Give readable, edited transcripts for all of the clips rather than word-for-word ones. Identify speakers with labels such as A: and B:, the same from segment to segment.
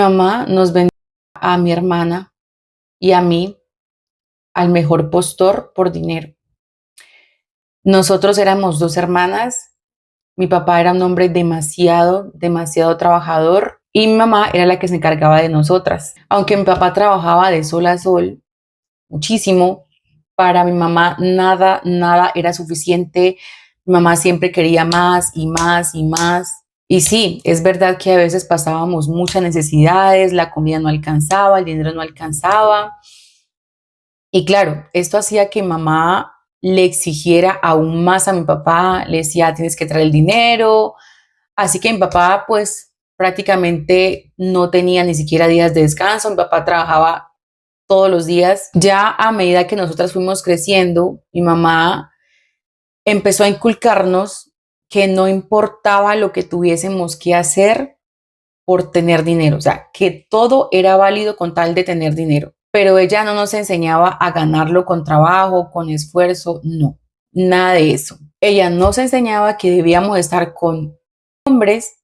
A: mamá nos vendió a mi hermana y a mí al mejor postor por dinero. Nosotros éramos dos hermanas, mi papá era un hombre demasiado, demasiado trabajador y mi mamá era la que se encargaba de nosotras. Aunque mi papá trabajaba de sol a sol muchísimo, para mi mamá nada, nada era suficiente. Mi mamá siempre quería más y más y más. Y sí, es verdad que a veces pasábamos muchas necesidades, la comida no alcanzaba, el dinero no alcanzaba. Y claro, esto hacía que mamá le exigiera aún más a mi papá, le decía, tienes que traer el dinero. Así que mi papá, pues prácticamente no tenía ni siquiera días de descanso, mi papá trabajaba todos los días. Ya a medida que nosotras fuimos creciendo, mi mamá empezó a inculcarnos que no importaba lo que tuviésemos que hacer por tener dinero, o sea, que todo era válido con tal de tener dinero. Pero ella no nos enseñaba a ganarlo con trabajo, con esfuerzo, no, nada de eso. Ella nos enseñaba que debíamos estar con hombres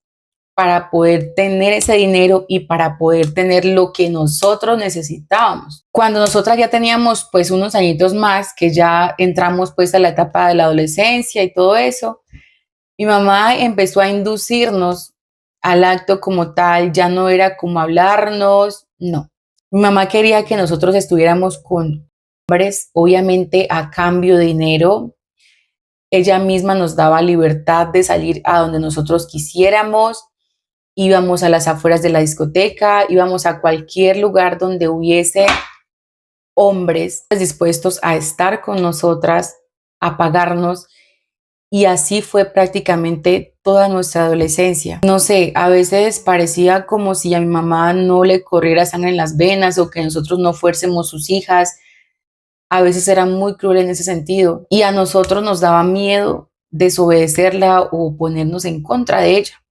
A: para poder tener ese dinero y para poder tener lo que nosotros necesitábamos. Cuando nosotras ya teníamos pues unos añitos más, que ya entramos pues a la etapa de la adolescencia y todo eso, mi mamá empezó a inducirnos al acto como tal, ya no era como hablarnos, no. Mi mamá quería que nosotros estuviéramos con hombres, obviamente a cambio de dinero. Ella misma nos daba libertad de salir a donde nosotros quisiéramos. Íbamos a las afueras de la discoteca, íbamos a cualquier lugar donde hubiese hombres dispuestos a estar con nosotras, a pagarnos. Y así fue prácticamente toda nuestra adolescencia. No sé, a veces parecía como si a mi mamá no le corriera sangre en las venas o que nosotros no fuésemos sus hijas. A veces era muy cruel en ese sentido y a nosotros nos daba miedo desobedecerla o ponernos en contra de ella.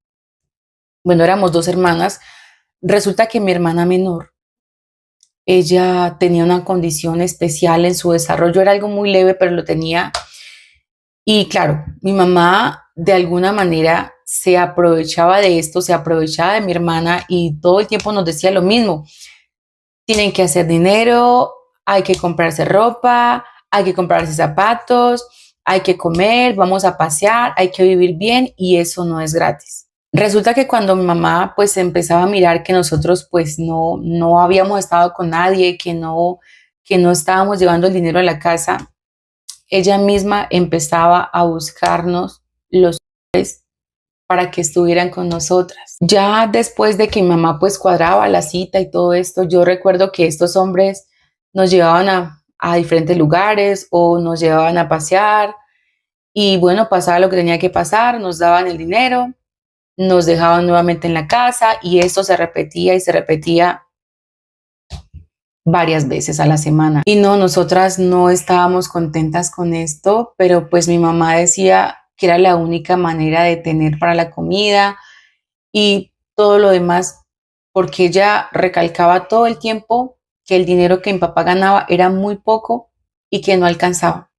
A: Bueno, éramos dos hermanas. Resulta que mi hermana menor, ella tenía una condición especial en su desarrollo, era algo muy leve, pero lo tenía. Y claro, mi mamá de alguna manera se aprovechaba de esto, se aprovechaba de mi hermana y todo el tiempo nos decía lo mismo. Tienen que hacer dinero, hay que comprarse ropa, hay que comprarse zapatos, hay que comer, vamos a pasear, hay que vivir bien y eso no es gratis. Resulta que cuando mi mamá pues empezaba a mirar que nosotros pues no habíamos estado con nadie, que no estábamos llevando el dinero a la casa, ella misma empezaba a buscarnos los hombres para que estuvieran con nosotras. Ya después de que mi mamá pues cuadraba la cita y todo esto, yo recuerdo que estos hombres nos llevaban a diferentes lugares o nos llevaban a pasear y bueno, pasaba lo que tenía que pasar, nos daban el dinero, nos dejaban nuevamente en la casa y esto se repetía y se repetía varias veces a la semana. Y no, nosotras no estábamos contentas con esto, pero pues mi mamá decía que era la única manera de tener para la comida y todo lo demás, porque ella recalcaba todo el tiempo que el dinero que mi papá ganaba era muy poco y que no alcanzaba.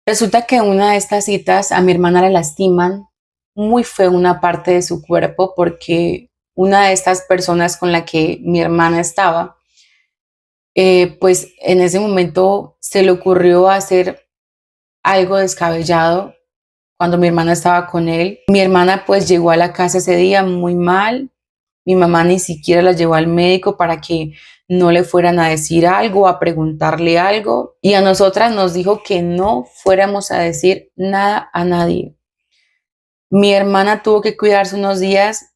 A: Resulta que en una de estas citas a mi hermana la lastiman muy feo una parte de su cuerpo porque una de estas personas con la que mi hermana estaba, pues en ese momento se le ocurrió hacer algo descabellado cuando mi hermana estaba con él. Mi hermana pues llegó a la casa ese día muy mal. Mi mamá ni siquiera la llevó al médico para que no le fueran a decir algo, a preguntarle algo. Y a nosotras nos dijo que no fuéramos a decir nada a nadie. Mi hermana tuvo que cuidarse unos días.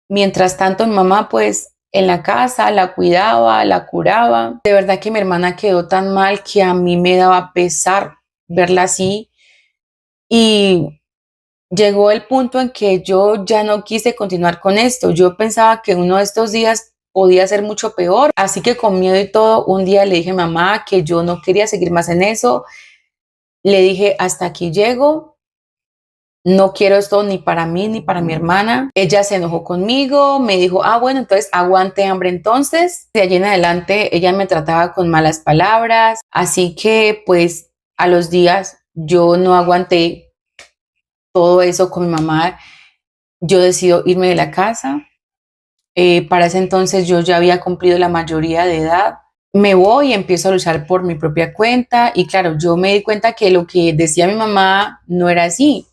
A: Mientras tanto, mi mamá pues en la casa la cuidaba, la curaba. De verdad que mi hermana quedó tan mal que a mí me daba pesar verla así. Y llegó el punto en que yo ya no quise continuar con esto. Yo pensaba que uno de estos días podía ser mucho peor. Así que con miedo y todo, un día le dije a mamá que yo no quería seguir más en eso. Le dije, hasta aquí llego. No quiero esto ni para mí ni para mi hermana. Ella se enojó conmigo, me dijo, bueno, entonces aguante hambre entonces. De allí en adelante ella me trataba con malas palabras, así que pues a los días yo no aguanté todo eso con mi mamá. Yo decido irme de la casa. Para ese entonces yo ya había cumplido la mayoría de edad. Me voy y empiezo a luchar por mi propia cuenta y claro, yo me di cuenta que lo que decía mi mamá no era así.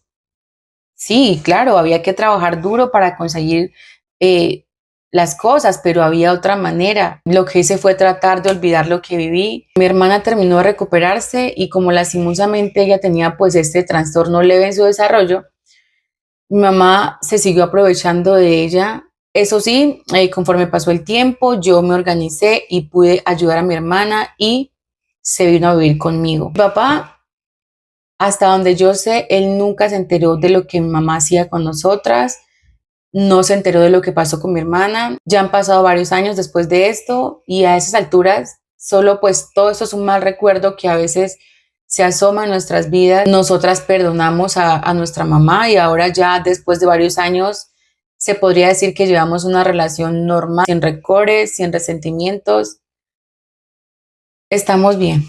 A: Sí, claro, había que trabajar duro para conseguir eh, las cosas, pero había otra manera. Lo que hice fue tratar de olvidar lo que viví. Mi hermana terminó de recuperarse y como lastimosamente ella tenía pues este trastorno leve en su desarrollo, mi mamá se siguió aprovechando de ella. Eso sí, conforme pasó el tiempo, yo me organicé y pude ayudar a mi hermana y se vino a vivir conmigo. Mi papá, hasta donde yo sé, él nunca se enteró de lo que mi mamá hacía con nosotras, no se enteró de lo que pasó con mi hermana. Ya han pasado varios años después de esto y a esas alturas solo pues todo esto es un mal recuerdo que a veces se asoma en nuestras vidas. Nosotras perdonamos a nuestra mamá y ahora ya después de varios años se podría decir que llevamos una relación normal, sin rencores, sin resentimientos. Estamos bien.